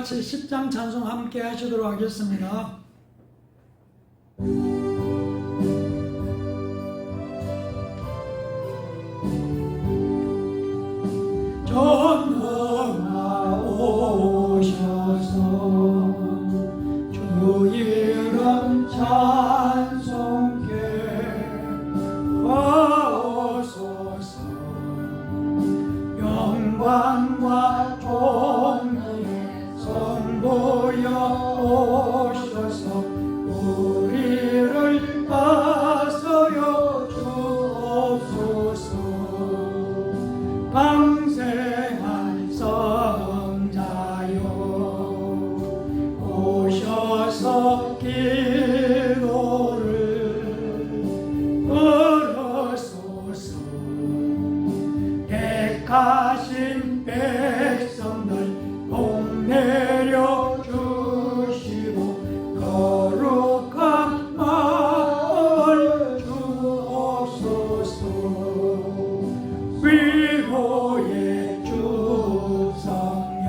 같이 10장 찬송 함께 하시도록 하겠습니다. 전능아 오셔서 주 이름 찬송케 하옵소서. 영광과 존귀에 선보여 오셔서 우리를 다스려 주옵소서. 방생한 성자여 오셔서 기도를 들으소서. 택하신 백성들 복 내려 주시고 거룩한 마음을 주옵소서. 위로의 주 성령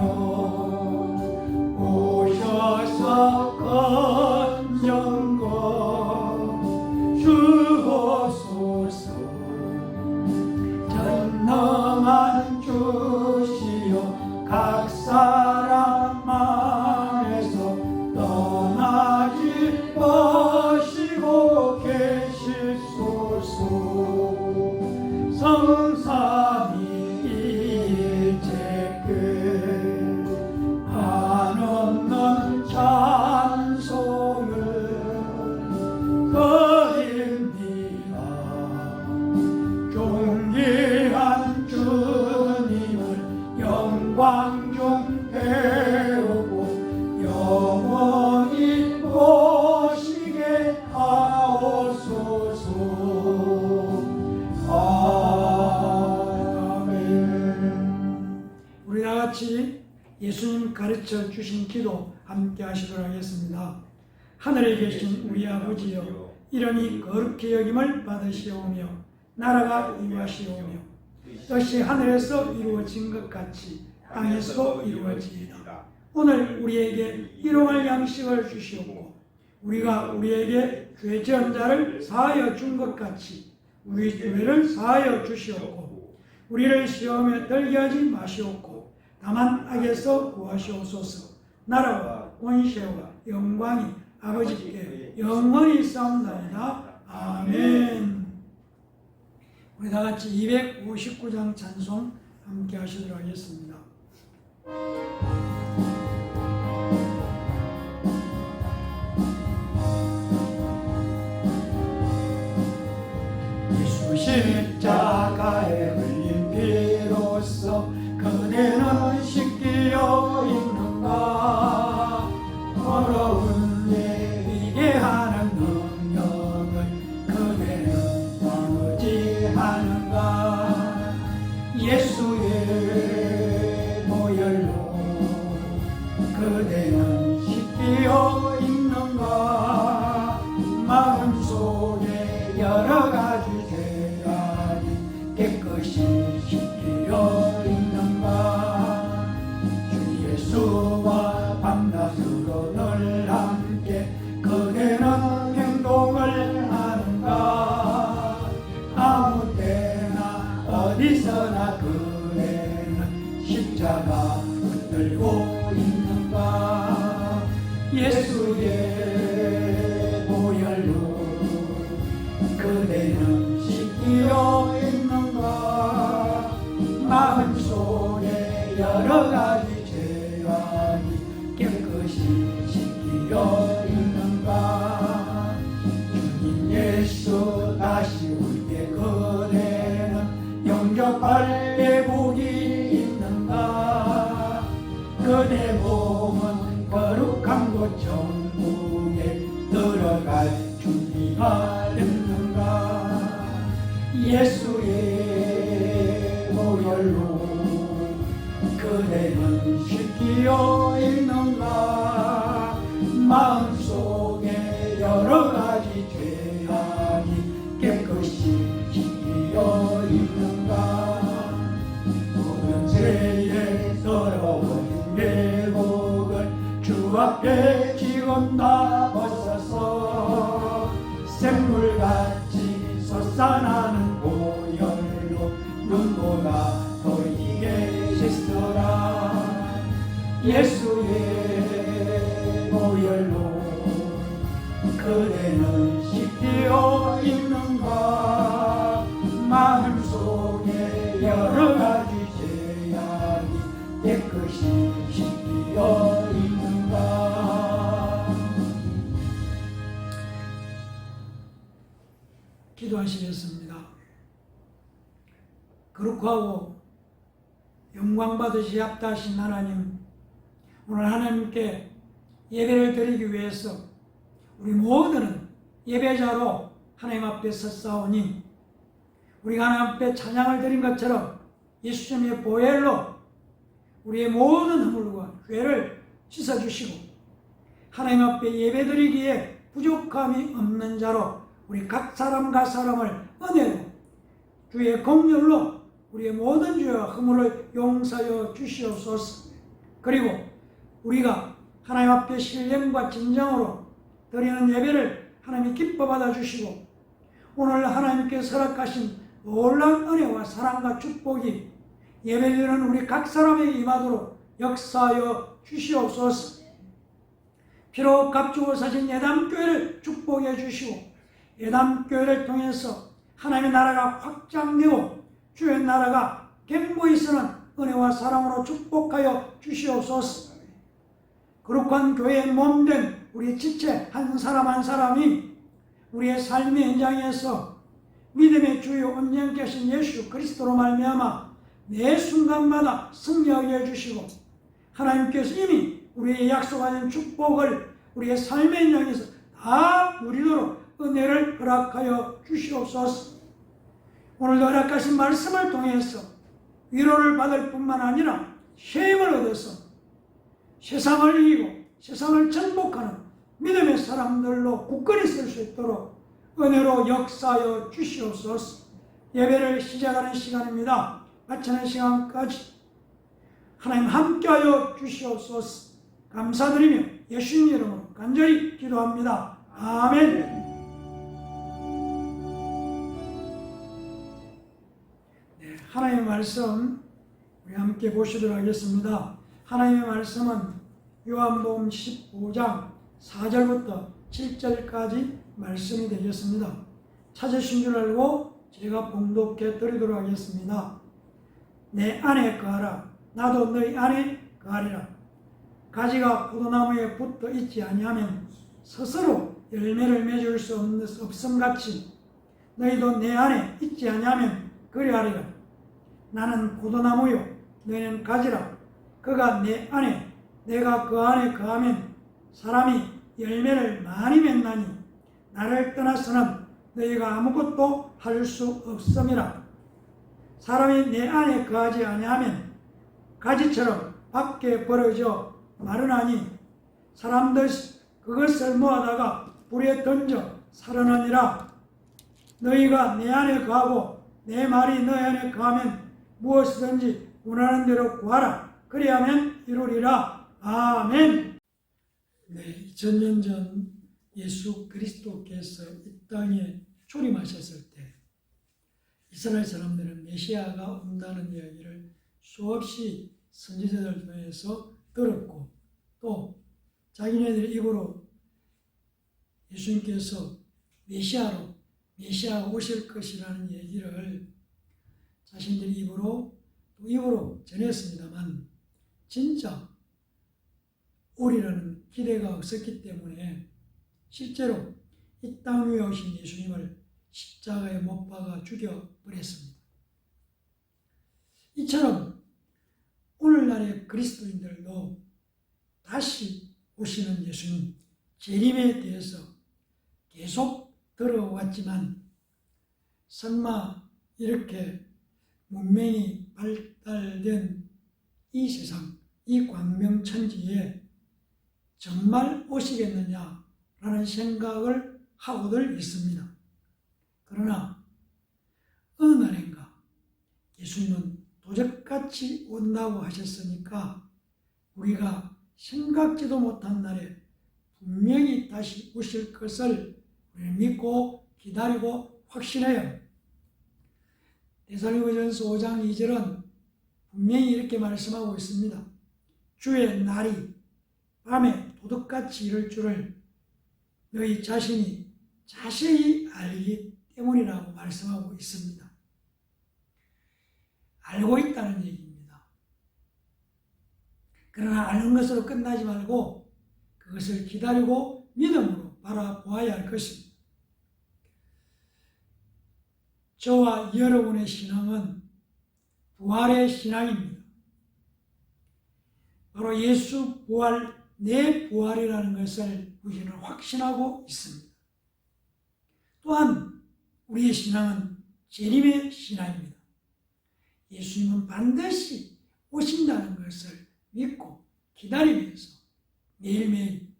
오셔서 건영권 주옵소서. 전능한 주시여 각 사람 맘에서 떠나지 마시고 계시소서. 성삼위일체께 한없는 찬송을 드립니다. 존귀한 주님을 영광 중 배우고 영원히 보시게 하옵소서. 아멘. 우리 다 같이 예수님 가르쳐 주신 기도 함께 하시도록 하겠습니다. 하늘에 계신 우리 아버지여, 이름이 거룩히 여김을 받으시오며 나라가 임하시오며 뜻이 하늘에서 이루어진 것 같이 땅에서 이루어지이다. 오늘 우리에게 일용할 양식을 주시옵고 우리가 우리에게 죄 지은 자를 사하여 준 것 같이 우리 죄를 사하여 주시옵고 우리를 시험에 들게 하지 마시옵고 다만 악에서 구하시옵소서. 나라와 권세와 영광이 아버지께 영원히 있사옵나이다. 아멘. 우리 다 같이 259장 찬송 함께 하시도록 하겠습니다. 예수 십자가에 흘린 피로써 그대는 씻기어 있는가. 더러운 일 이게 하는 능력을 그대는 의지하는가. 예수의 보혈로 그대는 씻기어 있는가. 마음속에 여러 가지 죄악이 깨끗이 씻기어 있는가. 주 예수와 밤낮으로 늘 함께 그대는 행동을 하는가. 아무 때나 어디서나 그대는 십자가 붙들고 있는가. 예수의 보혈로 그대는 씻기어 있는가. 마음속에 여러 가지 죄악이 깨끗이 씻기어 있는가. 주님 예수 다시 올 때 그대는 영접할 예복이 있는가. 그대 몸은 거룩한 곳 천국에 들어갈 준비가 됐는가. 예수의 보혈로 그대는 씻기어 있는가. 마음속에 여러 가지 죄악이 깨끗이 씻기어 있는가. 모든 죄의 더러운 예복을 앞에 지금 나서서 샘물같이 솟아나는 보혈로 눈보다 더 이게 씻어라. 예수의 보혈로 그대는 씻겨 있는가. 마음속에 여러 가지 죄악이 깨끗이 씻겨 있는가. 기도하시겠습니다. 거룩하고 영광 받으시 합다하신 하나님, 오늘 하나님께 예배를 드리기 위해서 우리 모두는 예배자로 하나님 앞에 섰사오니 우리가 하나님 앞에 찬양을 드린 것처럼 예수님의 보혈로 우리의 모든 허물과 죄를 씻어주시고 하나님 앞에 예배드리기에 부족함이 없는 자로 우리 각 사람과 사람을 은혜로 주의 공렬로 우리의 모든 죄와 허물을 용서하여 주시옵소서. 그리고 우리가 하나님 앞에 신령과 진정으로 드리는 예배를 하나님이 기뻐 받아주시고 오늘 하나님께서 허락하신 놀라운 은혜와 사랑과 축복이 예배드리는 우리 각 사람에게 임하도록 역사하여 주시옵소서. 피로 값주고 사신 예담교회를 축복해 주시고 예담교회를 통해서 하나님의 나라가 확장되고 주의 나라가 견고히 서는 은혜와 사랑으로 축복하여 주시옵소서. 거룩한 교회의 몸된 우리 지체 한 사람 한 사람이 우리의 삶의 현장에서 믿음의 주요 온전케 하신 예수 그리스도로 말미암아 매 순간마다 승리하게 해주시고 하나님께서 이미 우리의 약속하신 축복을 우리의 삶의 현장에서 다 누리도록 은혜를 허락하여 주시옵소서. 오늘도 허락하신 말씀을 통해서 위로를 받을 뿐만 아니라 쉼을 얻어서 세상을 이기고 세상을 정복하는 믿음의 사람들로 굳건히 설 수 있도록 은혜로 역사하여 주시옵소서. 예배를 시작하는 시간입니다. 마치는 시간까지 하나님 함께하여 주시옵소서. 감사드리며 예수님 이름으로 간절히 기도합니다. 아멘. 네, 하나님의 말씀 우리 함께 보시도록 하겠습니다. 하나님의 말씀은 요한복음 15장 4절부터 7절까지 말씀이 되겠습니다. 찾으신 줄 알고 제가 봉독해 드리도록 하겠습니다. 내 안에 거하라. 나도 너희 안에 거하리라. 가지가 포도나무에 붙어 있지 아니하면 스스로 열매를 맺을 수 없음같이 너희도 내 안에 있지 아니하면 그리하리라. 나는 포도나무요 너희는 가지라. 그가 내 안에 내가 그 안에 거하면 사람이 열매를 많이 맺나니 나를 떠나서는 너희가 아무것도 할 수 없음이라. 사람이 내 안에 거하지 아니하면 가지처럼 밖에 벌어져 마르나니 사람들 그것을 모아다가 불에 던져 사르느니라. 너희가 내 안에 거하고 내 말이 너희 안에 거하면 무엇이든지 원하는 대로 구하라. 그리하면 이루리라. 아멘. 네, 2000년 전 예수 그리스도께서 이 땅에 출임하셨을 때 이스라엘 사람들은 메시아가 온다는 이야기를 수없이 선지자들 통해서 들었고 또 자기네들 입으로 예수님께서 메시아가 오실 것이라는 얘기를 자신들 입으로 전했습니다만 진짜 오리라는 기대가 없었기 때문에 실제로 이 땅 위에 오신 예수님을 십자가에 못 박아 죽여버렸습니다. 이처럼 오늘날의 그리스도인들도 다시 오시는 예수님 재림에 대해서 계속 들어왔지만 설마 이렇게 문명이 발달된 이 세상, 이 광명천지에 정말 오시겠느냐라는 생각을 하고들 있습니다. 그러나 어느 날인가 예수님은 도적같이 온다고 하셨으니까 우리가 생각지도 못한 날에 분명히 다시 오실 것을 우리는 믿고 기다리고 확신해요. 데살로니가전서 5장 2절은 분명히 이렇게 말씀하고 있습니다. 주의 날이 밤에 도둑같이 이를 줄을 너희 자신이 자세히 알기 때문이라고 말씀하고 있습니다. 알고 있다는 얘기입니다. 그러나 아는 것으로 끝나지 말고 그것을 기다리고 믿음으로 바라보아야 할 것입니다. 저와 여러분의 신앙은 부활의 신앙입니다. 바로 예수 부활, 내 부활이라는 것을 우리는 확신하고 있습니다. 또한 우리의 신앙은 재림의 신앙입니다. 예수님은 반드시 오신다는 것을 믿고 기다리면서 매일매일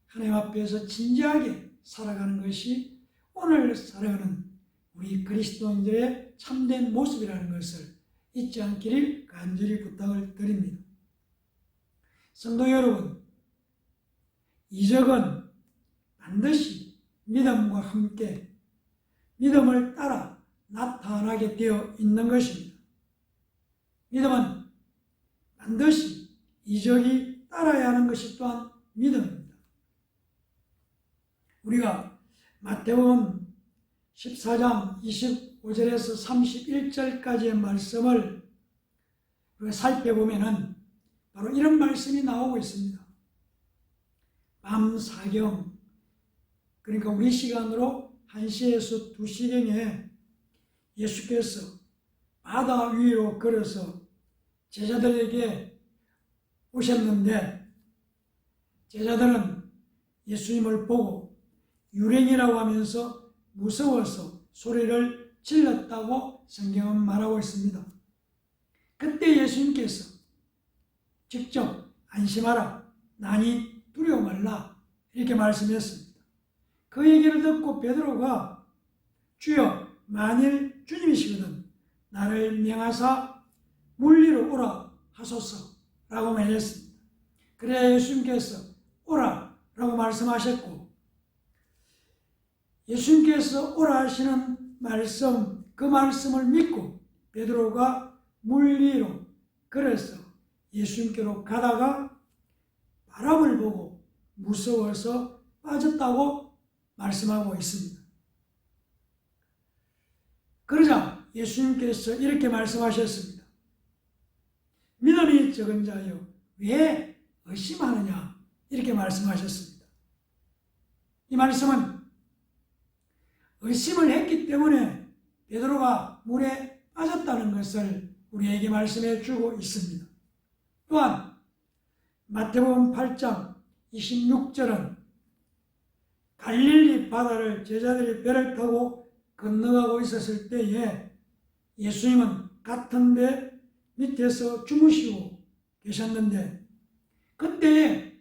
하나님 앞에서 진지하게 살아가는 것이 오늘 살아가는 우리 그리스도인들의 참된 모습이라는 것을 잊지 않기를 간절히 부탁을 드립니다. 성도 여러분, 이적은 반드시 믿음과 함께 믿음을 따라 나타나게 되어 있는 것입니다. 믿음은 반드시 이적이 따라야 하는 것이 또한 믿음입니다. 우리가 마태복음 14장 25절에서 31절까지의 말씀을 살펴보면 바로 이런 말씀이 나오고 있습니다. 밤 사경, 그러니까 우리 시간으로 1시에서 2시경에 예수께서 바다 위로 걸어서 제자들에게 오셨는데 제자들은 예수님을 보고 유령이라고 하면서 무서워서 소리를 질렀다고 성경은 말하고 있습니다. 그때 예수님께서 직접 안심하라, 나니 두려워 말라 이렇게 말씀했습니다. 그 얘기를 듣고 베드로가 주여 만일 주님이시거든 나를 명하사 물 위로 오라 하소서라고 말했습니다. 그래야 예수님께서 오라라고 말씀하셨고 예수님께서 오라 하시는 말씀, 그 말씀을 믿고 베드로가 물 위로 걸어서 예수님께로 가다가 바람을 보고 무서워서 빠졌다고 말씀하고 있습니다. 그러자 예수님께서 이렇게 말씀하셨습니다. 믿음이 적은 자여 왜 의심하느냐 이렇게 말씀하셨습니다. 이 말씀은 의심을 했기 때문에 베드로가 물에 빠졌다는 것을 우리에게 말씀해 주고 있습니다. 또한 마태복음 8장 26절은 갈릴리 바다를 제자들이 배를 타고 건너가고 있었을 때에 예수님은 같은 배 밑에서 주무시고 계셨는데 그때에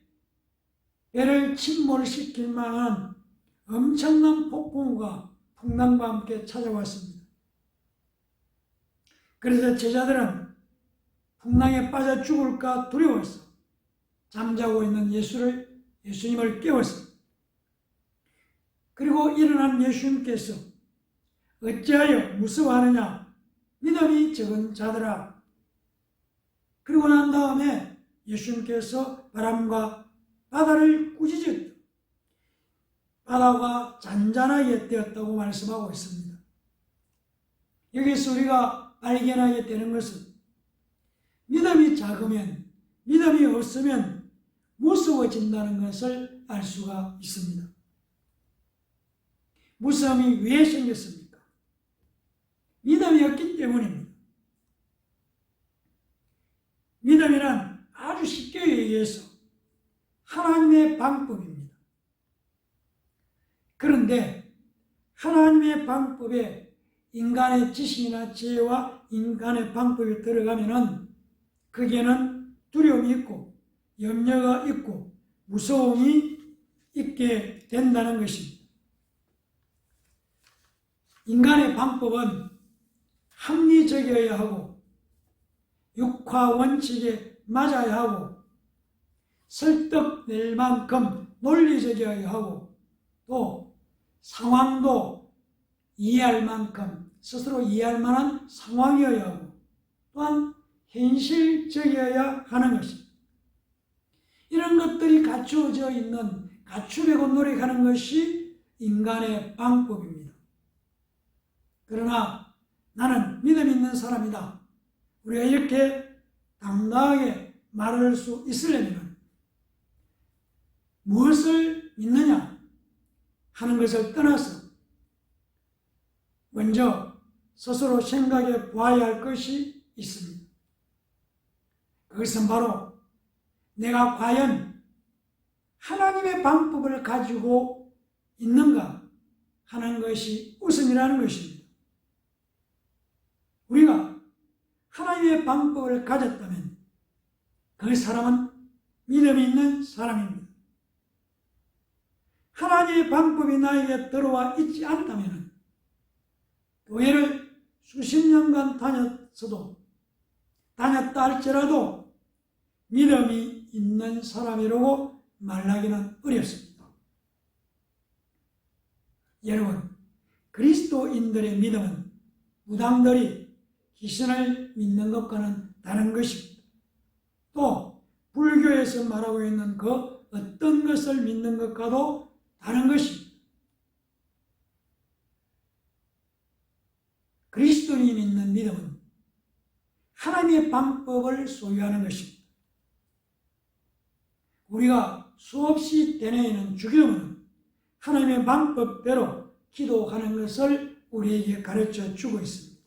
배를 침몰시킬 만한 엄청난 폭풍우가 풍랑과 함께 찾아왔습니다. 그래서 제자들은 풍랑에 빠져 죽을까 두려워서 잠자고 있는 예수님을 깨웠습니다. 그리고 일어난 예수님께서 어찌하여 무서워하느냐 믿음이 적은 자들아. 그리고 난 다음에 예수님께서 바람과 바다를 꾸짖었다. 바다가 잔잔하게 되었다고 말씀하고 있습니다. 여기서 우리가 발견하게 되는 것은 믿음이 작으면, 믿음이 없으면 무서워진다는 것을 알 수가 있습니다. 무서움이 왜 생겼습니까? 믿음이 없기 때문입니다. 믿음이란 아주 쉽게 얘기해서 하나님의 방법입니다. 그런데 하나님의 방법에 인간의 지식이나 지혜와 인간의 방법이 들어가면은 거기에는 두려움이 있고 염려가 있고 무서움이 있게 된다는 것입니다. 인간의 방법은 합리적이어야 하고 육화 원칙에 맞아야 하고 설득낼 만큼 논리적이어야 하고 또 상황도 이해할 만큼 스스로 이해할 만한 상황이어야 하고 또한 현실적이어야 하는 것입니다. 이런 것들이 갖추어져 있는 갖추려고 노력하는 것이 인간의 방법입니다. 그러나 나는 믿음 있는 사람이다. 우리가 이렇게 당당하게 말할 수 있으려면 무엇을 믿느냐 하는 것을 떠나서 먼저 스스로 생각해 보아야 할 것이 있습니다. 그것은 바로 내가 과연 하나님의 방법을 가지고 있는가 하는 것이 우선이라는 것입니다. 우리가 하나님의 방법을 가졌다면 그 사람은 믿음이 있는 사람입니다. 하나님의 방법이 나에게 들어와 있지 않다면 교회를 수십 년간 다녔다 할지라도 믿음이 있는 사람이라고 말하기는 어렵습니다. 여러분, 그리스도인들의 믿음은 무당들이 희신을 믿는 것과는 다른 것입니다. 또 불교에서 말하고 있는 그 어떤 것을 믿는 것과도 다른 것입니다. 그리스도인이 믿는 믿음은 하나님의 방법을 소유하는 것입니다. 우리가 수없이 되뇌이는 주기도문은 하나님의 방법대로 기도하는 것을 우리에게 가르쳐 주고 있습니다.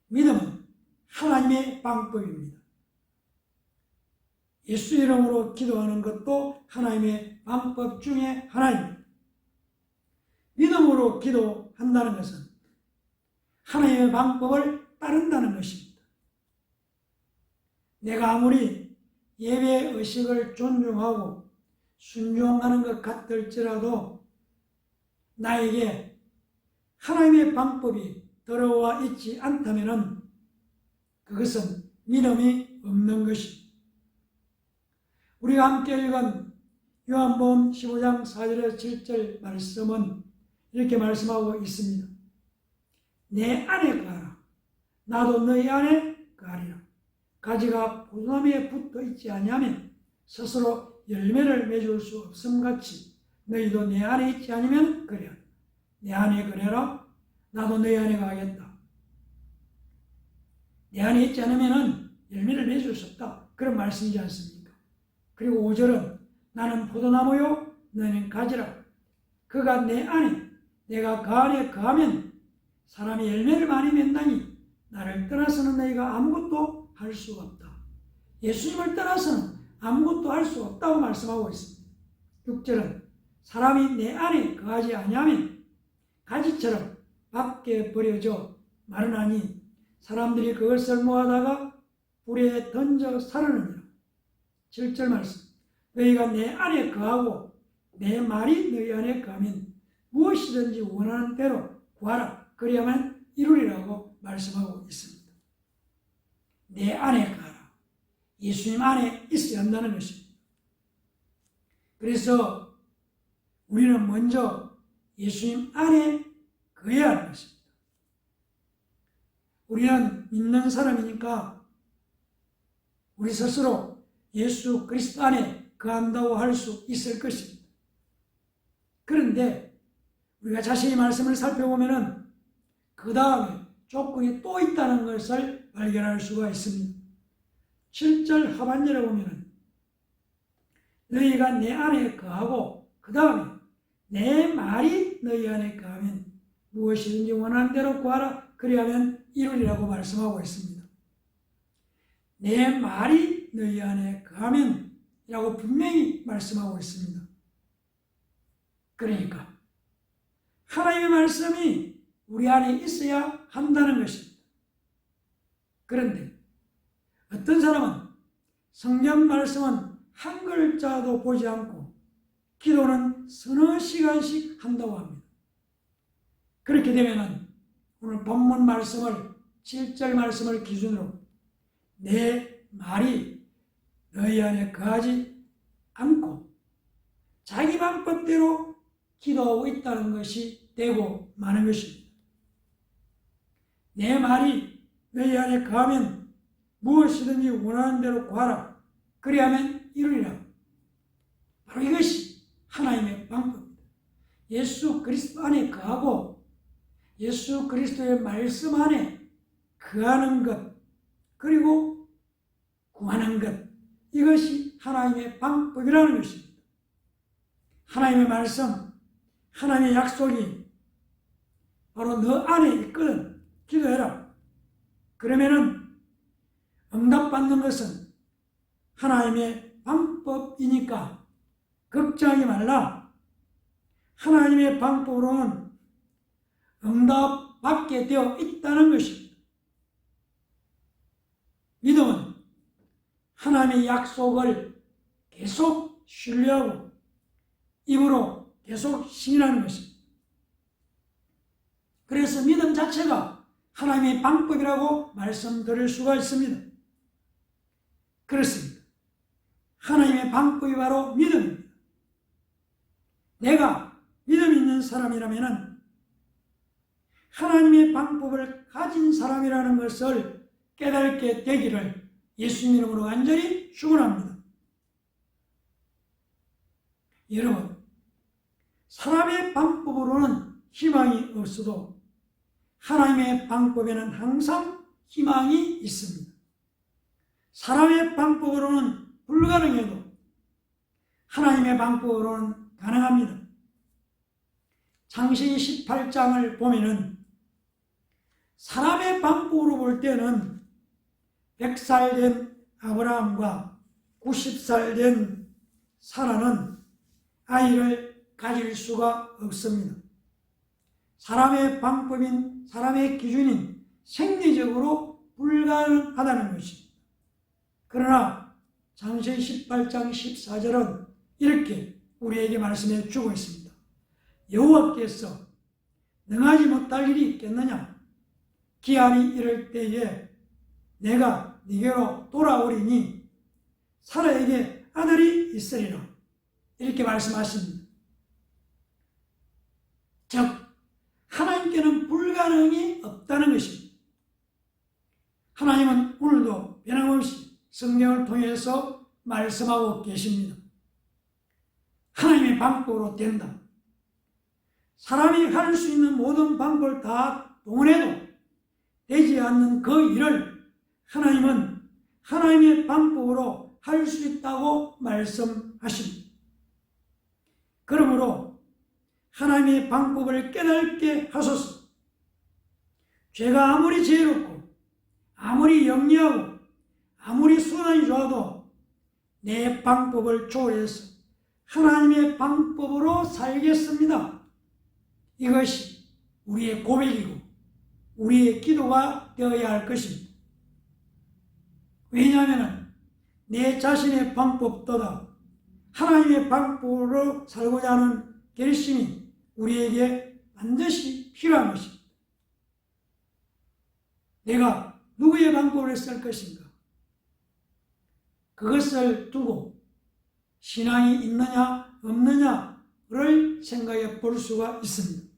믿음은 하나님의 방법입니다. 예수 이름으로 기도하는 것도 하나님의 방법 중에 하나입니다. 믿음으로 기도한다는 것은 하나님의 방법을 따른다는 것입니다. 내가 아무리 예배 의식을 존중하고 순종하는 것 같을지라도 나에게 하나님의 방법이 들어와 있지 않다면 그것은 믿음이 없는 것입니다. 우리가 함께 읽은 요한복음 15장 4절에서 7절 말씀은 이렇게 말씀하고 있습니다. 내 안에 거하라. 나도 너희 안에 거하리라. 가지가 포도나무에 붙어 있지 아니하면 스스로 열매를 맺을 수 없음같이 너희도 내 안에 있지 않으면 그래라. 내 안에 거하라. 나도 너희 안에 거하겠다. 내 안에 있지 않으면 열매를 맺을 수 없다. 그런 말씀이지 않습니까? 그리고 5절은 나는 포도나무요 너희는 가지라. 그가 내 안에 내가 그 안에 거하면 사람이 열매를 많이 맺나니 나를 떠나서는 너희가 아무것도 할 수가 없다. 예수님을 떠나서는 아무것도 할 수 없다고 말씀하고 있습니다. 6절은 사람이 내 안에 거하지 아니하면 가지처럼 밖에 버려져 마르나니 사람들이 그것을 모아다가 불에 던져 사르느니라. 7절 말씀 너희가 내 안에 거하고 내 말이 너희 안에 거하면 무엇이든지 원하는 대로 구하라. 그리하면 이루리라고 말씀하고 있습니다. 내 안에 거하라. 예수님 안에 있어야 한다는 것입니다. 그래서 우리는 먼저 예수님 안에 거해야 하는 것입니다. 우리는 믿는 사람이니까 우리 스스로 예수 그리스도 안에 거한다고 할 수 있을 것입니다. 그런데 우리가 자세히 말씀을 살펴보면 그 다음에 조건이 또 있다는 것을 발견할 수가 있습니다. 7절 하반절에 보면 너희가 내 안에 거하고 그 다음에 내 말이 너희 안에 거하면 무엇이든지 원하는 대로 구하라. 그리하면 이루리라고 말씀하고 있습니다. 내 말이 너희 안에 거하면 이라고 분명히 말씀하고 있습니다. 그러니까 하나님의 말씀이 우리 안에 있어야 한다는 것입니다. 그런데 어떤 사람은 성경 말씀은 한 글자도 보지 않고 기도는 서너 시간씩 한다고 합니다. 그렇게 되면 오늘 본문 말씀을 7절 말씀을 기준으로 내 말이 너희 안에 거하지 않고 자기 방법대로 기도하고 있다는 것이 되고 마는 것입니다. 내 말이 너희 안에 거하면 무엇이든지 원하는 대로 구하라. 그리하면 이루리라. 바로 이것이 하나님의 방법입니다. 예수 그리스도 안에 거하고 예수 그리스도의 말씀 안에 거하는 것, 그리고 구하는 것, 이것이 하나님의 방법이라는 것입니다. 하나님의 말씀, 하나님의 약속이 바로 너 안에 있거든. 기도해라. 그러면은 응답받는 것은 하나님의 방법이니까 걱정하지 말라. 하나님의 방법으로는 응답받게 되어 있다는 것입니다. 믿음은 하나님의 약속을 계속 신뢰하고 입으로 계속 신뢰하는 것입니다. 그래서 믿음 자체가 하나님의 방법이라고 말씀드릴 수가 있습니다. 그렇습니다. 하나님의 방법이 바로 믿음입니다. 내가 믿음 있는 사람이라면 하나님의 방법을 가진 사람이라는 것을 깨닫게 되기를 예수님 이름으로 간절히 축원합니다. 여러분, 사람의 방법으로는 희망이 없어도 하나님의 방법에는 항상 희망이 있습니다. 사람의 방법으로는 불가능해도 하나님의 방법으로는 가능합니다. 창세기 18장을 보면은 사람의 방법으로 볼 때는 100살 된 아브라함과 90살 된 사라는 아이를 가질 수가 없습니다. 사람의 방법인, 사람의 기준인 생리적으로 불가능하다는 것입니다. 그러나 창세기 18장 14절은 이렇게 우리에게 말씀해 주고 있습니다. 여호와께서 능하지 못할 일이 있겠느냐? 기한이 이를 때에 내가 네게로 돌아오리니 사라에게 아들이 있으리라. 이렇게 말씀하십니다. 즉 하나님께는 불가능이 없다는 것입니다. 하나님은 오늘도 변함없이 성경을 통해서 말씀하고 계십니다. 하나님의 방법으로 된다. 사람이 할 수 있는 모든 방법을 다 동원해도 되지 않는 그 일을 하나님은 하나님의 방법으로 할 수 있다고 말씀하십니다. 그러므로 하나님의 방법을 깨닫게 하소서. 죄가 아무리 지혜롭고 아무리 영리하고 아무리 수단이 좋아도 내 방법을 초월해서 하나님의 방법으로 살겠습니다. 이것이 우리의 고백이고 우리의 기도가 되어야 할 것입니다. 왜냐하면 내 자신의 방법보다 하나님의 방법으로 살고자 하는 결심이 우리에게 반드시 필요한 것입니다. 내가 누구의 방법을 쓸 것인가? 그것을 두고 신앙이 있느냐 없느냐를 생각해 볼 수가 있습니다.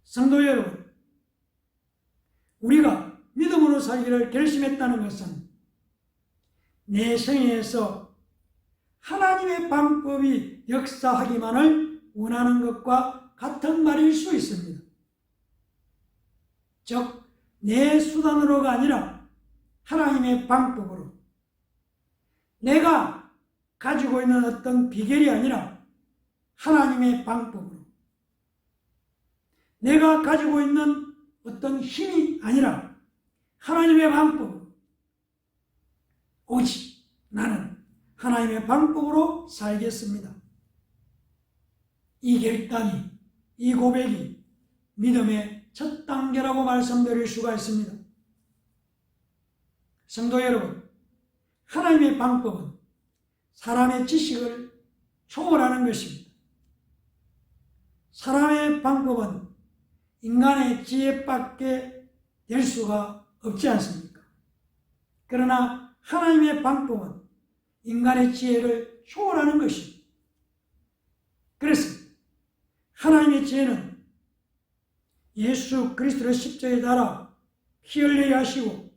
성도 여러분, 우리가 믿음으로 살기를 결심했다는 것은 내 생애에서 하나님의 방법이 역사하기만을 원하는 것과 같은 말일 수 있습니다. 즉, 내 수단으로가 아니라 하나님의 방법으로, 내가 가지고 있는 어떤 비결이 아니라 하나님의 방법으로, 내가 가지고 있는 어떤 힘이 아니라 하나님의 방법으로, 오직 나는 하나님의 방법으로 살겠습니다. 이 결단이, 이 고백이 믿음의 첫 단계라고 말씀드릴 수가 있습니다. 성도 여러분, 하나님의 방법은 사람의 지식을 초월하는 것입니다. 사람의 방법은 인간의 지혜밖에 될 수가 없지 않습니까? 그러나 하나님의 방법은 인간의 지혜를 초월하는 것입니다. 그래서 하나님의 지혜는 예수 그리스도를 십자가에 달아 피 흘리게 하시고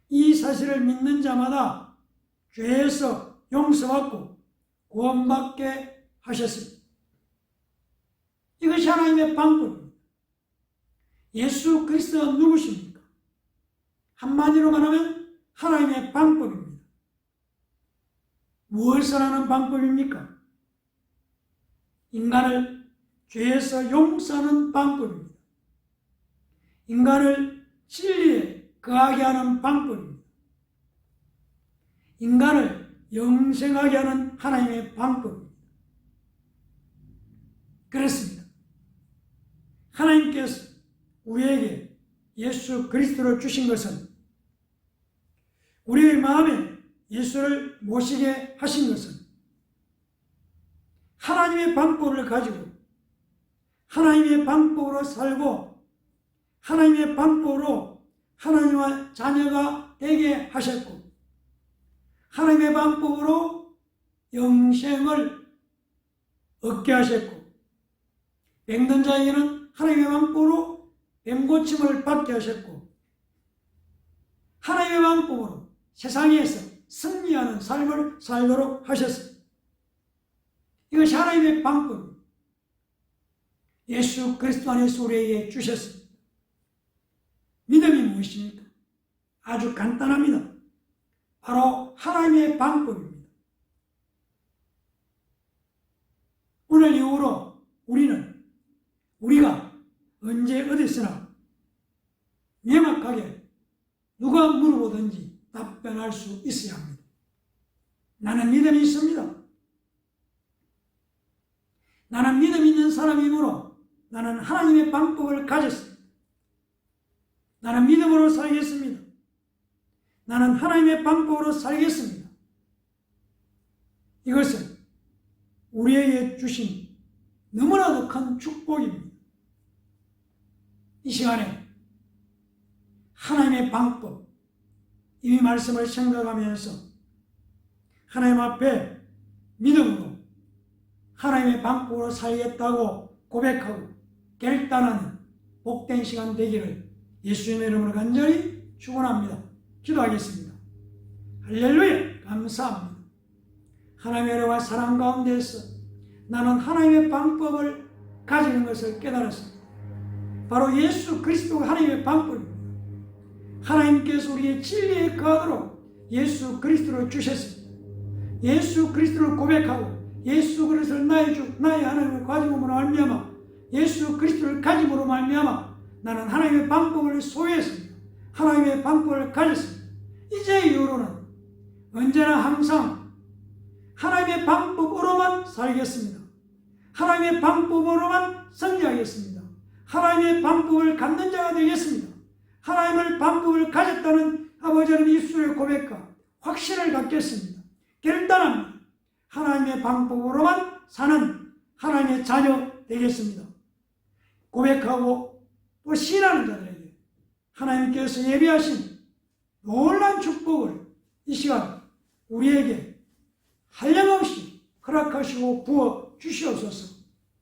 이 사실을 믿는 자마다 죄에서 용서받고 구원받게 하셨습니다. 이것이 하나님의 방법입니다. 예수 그리스도가 누구십니까? 한마디로 말하면 하나님의 방법입니다. 무엇을 하는 방법입니까? 인간을 죄에서 용서하는 방법입니다. 인간을 진리에 거하게 하는 방법입니다. 인간을 영생하게 하는 하나님의 방법입니다. 그렇습니다. 하나님께서 우리에게 예수 그리스도를 주신 것은 우리의 마음에 예수를 모시게 하신 것은 하나님의 방법을 가지고 하나님의 방법으로 살고 하나님의 방법으로 하나님의 자녀가 되게 하셨고 하나님의 방법으로 영생을 얻게 하셨고 병든 자에게는 하나님의 방법으로 병고침을 받게 하셨고 하나님의 방법으로 세상에서 승리하는 삶을 살도록 하셨습니다. 이것이 하나님의 방법입니다. 예수 그리스도 안에서 우리에게 주셨습니다. 믿음이 무엇입니까? 아주 간단합니다. 바로 하나님의 방법입니다. 오늘 이후로 우리가 언제 어디서나 명확하게 누가 물어보든지 답변할 수 있어야 합니다. 나는 믿음이 있습니다. 나는 믿음 있는 사람이므로 나는 하나님의 방법을 가졌습니다. 나는 믿음으로 살겠습니다. 나는 하나님의 방법으로 살겠습니다. 이것은 우리에게 주신 너무나도 큰 축복입니다. 이 시간에 하나님의 방법, 이 말씀을 생각하면서 하나님 앞에 믿음으로 하나님의 방법으로 살겠다고 고백하고 결단하는 복된 시간 되기를 예수님의 이름으로 간절히 축원합니다. 기도하겠습니다. 할렐루야! 감사합니다. 하나님의 은혜와 사랑 가운데서 나는 하나님의 방법을 가지는 것을 깨달았습니다. 바로 예수 그리스도가 하나님의 방법입니다. 하나님께서 우리의 진리에 거하도록 예수 그리스도를 주셨습니다. 예수 그리스도를 고백하고 예수 그리스도를 나의 주, 나의 하나님을 가짐으로 말미암아 예수 그리스도를 가짐으로 말미암아 나는 하나님의 방법을 소유했습니다. 하나님의 방법을 가졌습니다. 이제 이후로는 언제나 항상 하나님의 방법으로만 살겠습니다. 하나님의 방법으로만 승리하겠습니다. 하나님의 방법을 갖는 자가 되겠습니다. 하나님의 방법을 가졌다는 아버지 하나님 입술의 고백과 확신을 갖겠습니다. 결단합니다. 하나님의 방법으로만 사는 하나님의 자녀 되겠습니다. 고백하고 또 신하는 자들에게 하나님께서 예비하신 놀라운 축복을 이 시간 우리에게 한량없이 허락하시고 부어 주시옵소서.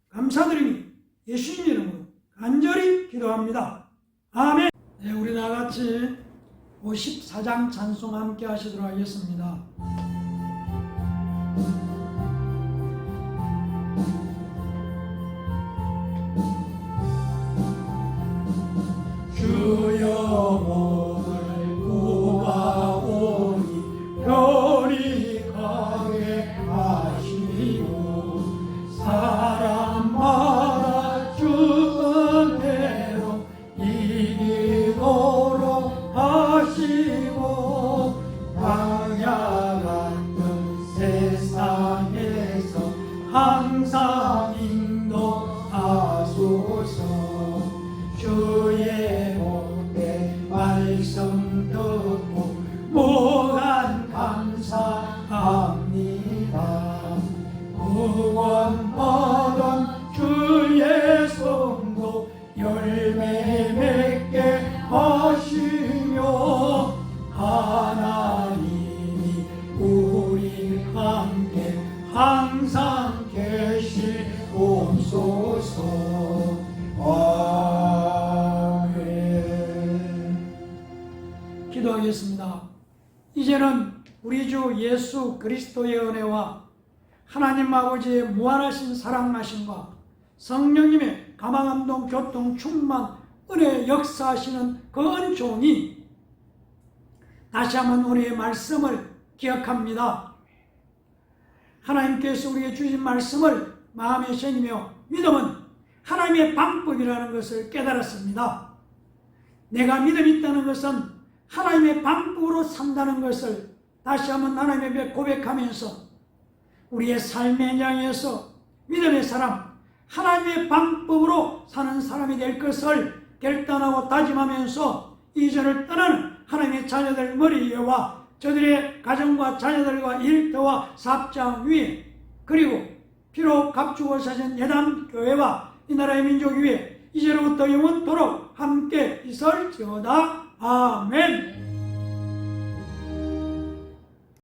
감사드리며 예수님 이름으로 간절히 기도합니다. 아멘. 네, 우리 다 같이 54장 찬송 함께 하시도록 하겠습니다. 주여 오늘 구하오니 별이 가게 하시고 사람마다 주은 대로 이기도록 하시고 광야 같은 세상에서 항상 인도하소서. 주의 복된 말씀 듣고 무한 감사합니다. 구원받은 주의 성도 열매 맺게 하시며 하나님 함께 항상 계시옵소서. 아멘. 기도하겠습니다. 이제는 우리 주 예수 그리스도의 은혜와 하나님 아버지의 무한하신 사랑하심과 성령님의 감화감동 교통 충만 은혜 역사하시는 그 은총이 다시 한번 우리의 말씀을 기억합니다. 하나님께서 우리에게 주신 말씀을 마음에 새기며 믿음은 하나님의 방법이라는 것을 깨달았습니다. 내가 믿음이 있다는 것은 하나님의 방법으로 산다는 것을 다시 한번 하나님 앞에 고백하면서 우리의 삶의 현장에서 믿음의 사람, 하나님의 방법으로 사는 사람이 될 것을 결단하고 다짐하면서 이전을 떠나는 하나님의 자녀들 머리 위에와 저들의 가정과 자녀들과 일터와 사업장 위에 그리고 피로 값주고 사신 예담교회와 이 나라의 민족 위에 이제로부터 영원토록 함께 있을지어다. 아멘.